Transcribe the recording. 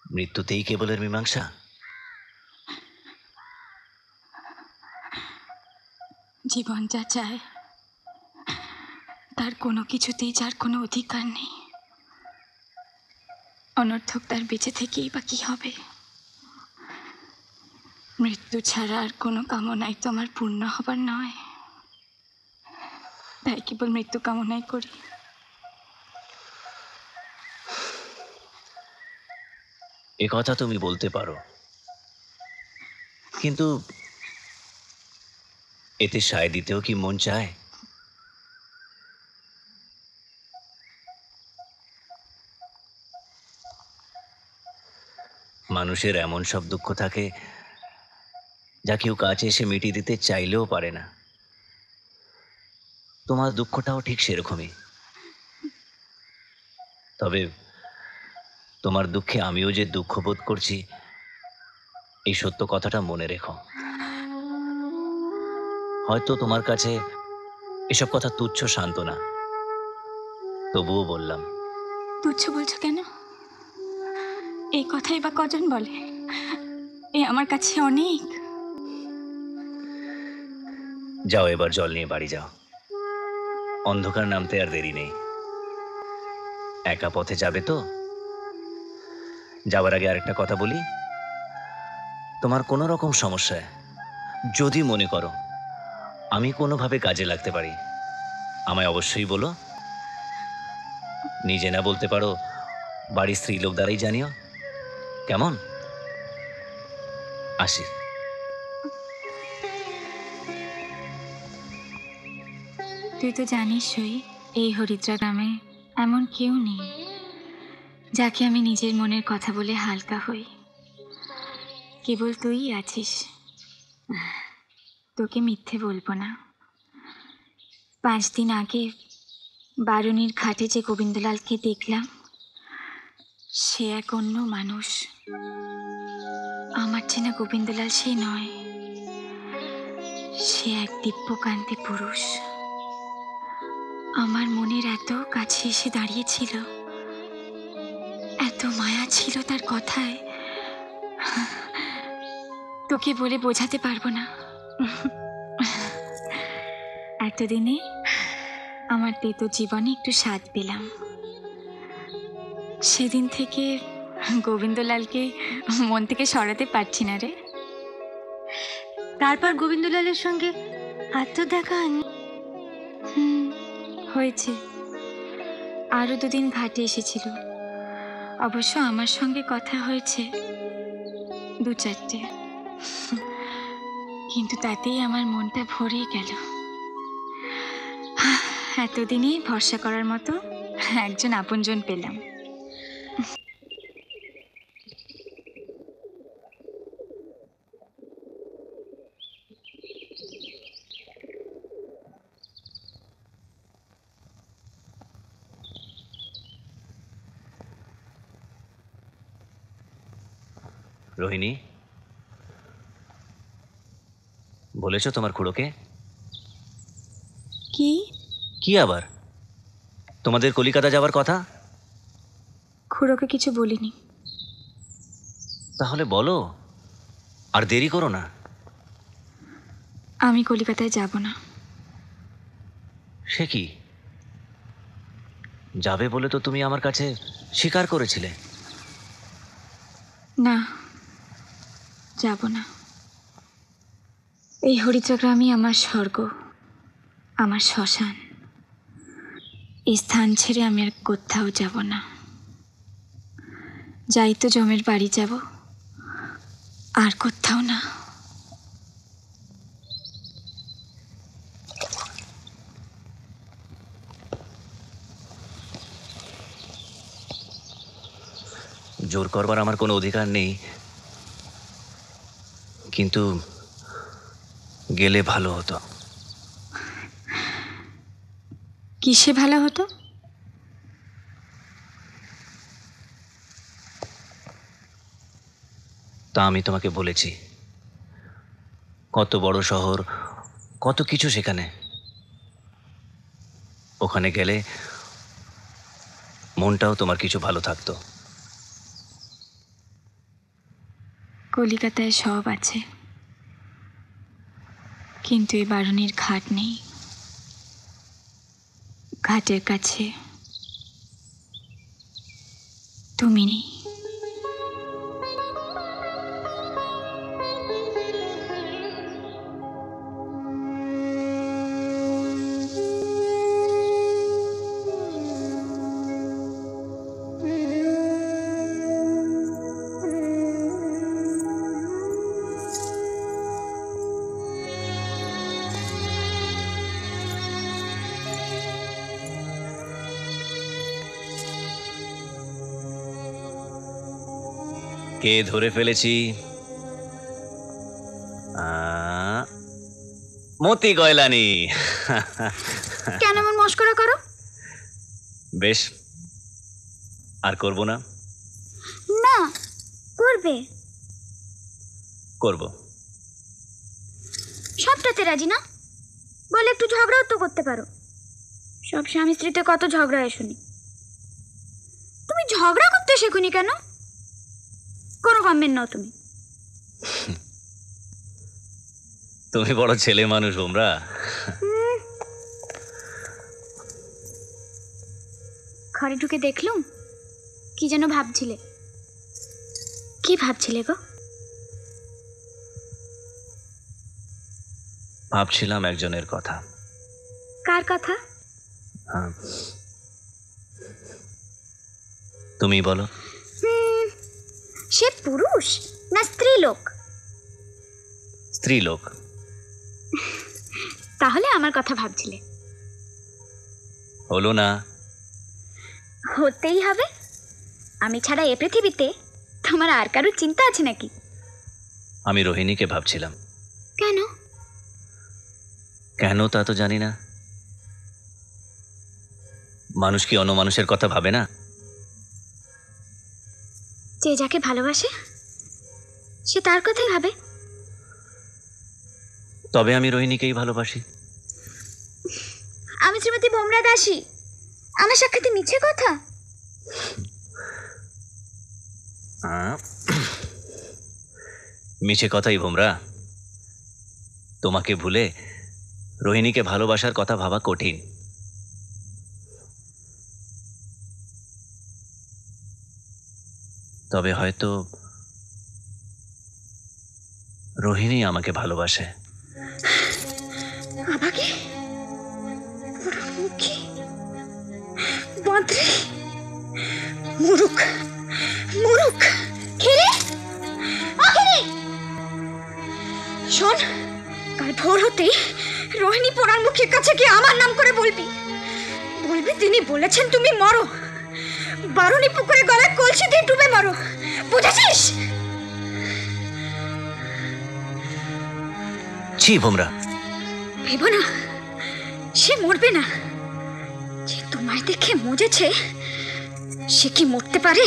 মৃত্যুতেই কেবলের মীমাংসা? জীবন যা চায় তার কোনো কিছুতেই যার কোনো অধিকার নেই। অনর্থক তার বেঁচে থেকেই বা কি হবে? মৃত্যু ছাড়া আর কোনো কামনাই তো আমার পূর্ণ হবার নয়, তাই কেবল মৃত্যু কামনাই করি। এ কথা তুমি বলতে পারো, কিন্তু এতে সায় দিতেও কি মন চায়? মানুষের এমন সব দুঃখ থাকে যা কেউ কাছে এসে মিটিয়ে দিতে চাইলেও পারে না। তোমার দুঃখটাও ঠিক সেরকমই। তবে তোমার দুঃখে আমিও যে দুঃখ বোধ করছি, এই সত্য কথাটা মনে রেখো। হয়তো তোমার কাছে এসব কথা তুচ্ছ সান্ত্বনা, তবুও বললাম। তুচ্ছ বলছো কেন? এই কথাই বা কজন বলে? এ আমার কাছে অনেক। যাও, এবার জল নিয়ে বাড়ি যাও। অন্ধকার নামতে আর দেরি নেই। একা পথে যাবে তো? যাওয়ার আগে আরেকটা কথা বলি, তোমার কোনো রকম সমস্যায় যদি মনে করো আমি কোনোভাবে কাজে লাগতে পারি, আমায় অবশ্যই বলো। নিজে না বলতে পারো, বাড়ির স্ত্রী লোক দ্বারাই জানিও, কেমন? আসি। তুই তো জানিসই এই হরিদ্রা গ্রামে এমন কেউ নেই যাকে আমি নিজের মনের কথা বলে হালকা হই। কেবল তুই আছিস। তোকে মিথ্যে বলবো না, 5 দিন আগে বারুণীর ঘাটে যে গোবিন্দলালকে দেখলাম, সে এক অন্য মানুষ। আমার চেনা গোবিন্দলাল সে নয়, সে এক দিব্যকান্তি পুরুষ। আমার মনের এত কাছে এসে দাঁড়িয়েছিল, এত মায়া ছিল তার কথায়, তোকে বলে বোঝাতে পারবো না। এতদিনে আমার তেতো জীবনে একটু স্বাদ পেলাম। সেদিন থেকে গোবিন্দলালকে মন থেকে সরাতে পারছি না রে। তারপর গোবিন্দলালের সঙ্গে আর তো দেখা হয়নি? হয়েছে, আরো 2 দিন ঘাটে এসেছিল। অবশ্য আমার সঙ্গে কথা হয়েছে 2-4টে, কিন্তু তাতেই আমার মনটা ভরে গেল। এতদিনে ভরসা করার মতো একজন আপনজন পেলাম। রোহিণী, বলেছো তোমার খুড়োকে? কি? কি আবার? তোমাদের কলিকাতা যাওয়ার কথা? খুড়োকে কিছু বলিনি। তাহলে বলো, আর দেরি করো না। আমি কলিকাতায় যাব না। সে কি? যাবে বলে তো তুমি আমার কাছে স্বীকার করেছিলে। না, যাব না। এই হরিদ্রা গ্রামই আমার স্বর্গ, আমার শ্মশান। এই স্থান ছেড়ে আমি আর কোথাও যাব না। যাই তো জমের বাড়ি যাব, আর কোথাও না। জোর করবার আমার কোনো অধিকার নেই, কিন্তু গেলে ভালো হতো। কিসে ভালো হতো? তা আমি তোমাকে বলেছি, কত বড় শহর, কত কিছু সেখানে। ওখানে গেলে মনটাও তোমার কিছু ভালো থাকতো। কলিকাতায় সব আছে, কিন্তু এই বারুণীর ঘাট নেই। ঘাটের কাছে তুমি নেই। কে ধরে ফেলেছি? মতি গয়লানি। কেন এমন মস্করা করো? বেশ, আর করব না। না, করবে। করব। সবটাতে রাজি না? বলে একটু ঝগড়াও তো করতে পারো। সব স্বামী স্ত্রীতে কত ঝগড়া হয় শুনি। তুমি ঝগড়া করতে শেখোনি কেন? কোনো কামের নাও তুমি। তুমি বড় ছেলে মানুষ ভোমরা। ঘরে ঢুকে দেখলুম কি যেন ভাবছিলে। কি ভাবছিলে গো? ভাবছিলাম একজনের কথা। কার কথা? তুমি বলো। সে পুরুষ না স্ত্রী লোক? স্ত্রী লোক। তাহলে আমার কথা ভাবছিলে। হলো না? হতেই হবে। আমি ছাড়া এ পৃথিবীতে তোমার আর কারোর চিন্তা আছে নাকি? আমি রোহিণীকে ভাবছিলাম। কেন? কেন তা তো জানি না। মানুষ কি অন্য মানুষের কথা ভাবে না? যে যাকে ভালোবাসে সে তার কথাই ভাবে। তবে আমি রোহিণীকেই ভালোবাসি। আমি শ্রীমতী ভোমরা দাসী। আমার সাক্ষাতে মিছে কথা? মিছে কথাই ভোমরা। তোমাকে ভুলে রোহিণীকে ভালোবাসার কথা ভাবা কঠিন। তবে হয়তো রোহিণী আমাকে ভালোবাসে। আমাকে? মুরুখ মুরুখ খেলে শোন, কাল ভোর হতেই রোহিণী পোড়ার মুখের কাছে গিয়ে আমার নাম করে বলবি। বলবি তিনি বলেছেন তুমি মরো, বারুণী পুকুরে গলায় কলসি দিয়ে ডুবে মরো। বুঝেছিস? ছি ভোমরা। ভেবো না সে মরবে না। যে তোমায় দেখে মজেছে সে কি মরতে পারে?